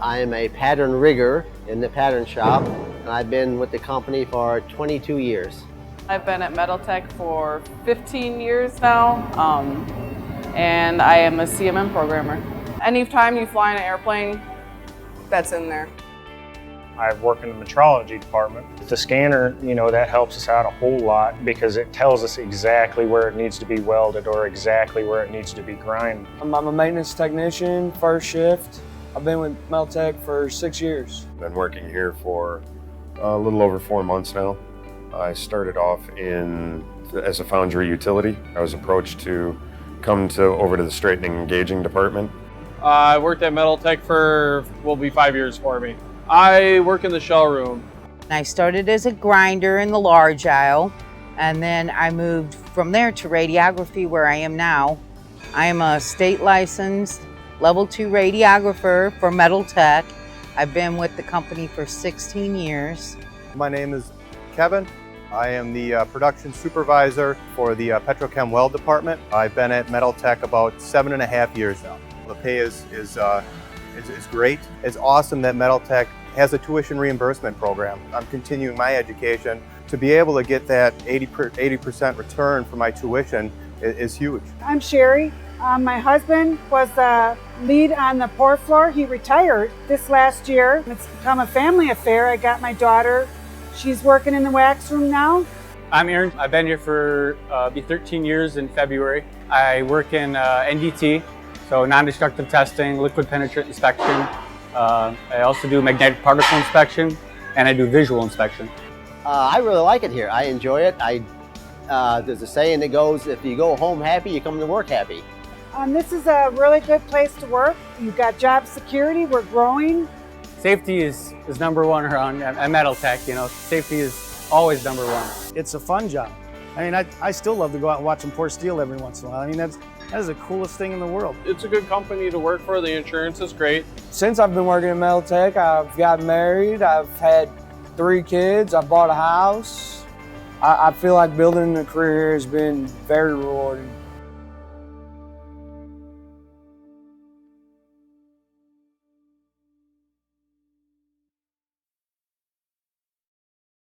I am a pattern rigger in the pattern shop, and I've been with the company for 22 years. I've been at MetalTek for 15 years now, and I am a CMM programmer. Anytime you fly in an airplane, that's in there. I work in the metrology department. The scanner, that helps us out a whole lot because it tells us exactly where it needs to be welded or exactly where it needs to be grinded. I'm a maintenance technician, first shift. I've been with MetalTek for 6 years. Been working here for a little over 4 months now. I started off as a foundry utility. I was approached to come over to the straightening and gauging department. I worked at MetalTek will be 5 years for me. I work in the shell room. I started as a grinder in the large aisle, and then I moved from there to radiography where I am now. I am a state licensed level 2 radiographer for MetalTek. I've been with the company for 16 years. My name is Kevin. I am the production supervisor for the Petrochem Weld department. I've been at MetalTek about 7.5 years now. The pay is great. It's awesome that MetalTek has a tuition reimbursement program. I'm continuing my education. To be able to get that 80% return for my tuition is huge. I'm Sherry. My husband was the lead on the pour floor. He retired this last year. It's become a family affair. I got my daughter. She's working in the wax room now. I'm Aaron. I've been here for be 13 years in February. I work in NDT, so non-destructive testing, liquid penetrant inspection. I also do magnetic particle inspection, and I do visual inspection. I really like it here. I enjoy it. There's a saying that goes, if you go home happy, you come to work happy. This is a really good place to work. You've got job security. We're growing. Safety is number one around at MetalTek. Safety is always number one. It's a fun job. I still love to go out and watch them pour steel every once in a while. That is the coolest thing in the world. It's a good company to work for. The insurance is great. Since I've been working at MetalTek, I've got married, I've had 3 kids, I bought a house. I feel like building a career here has been very rewarding.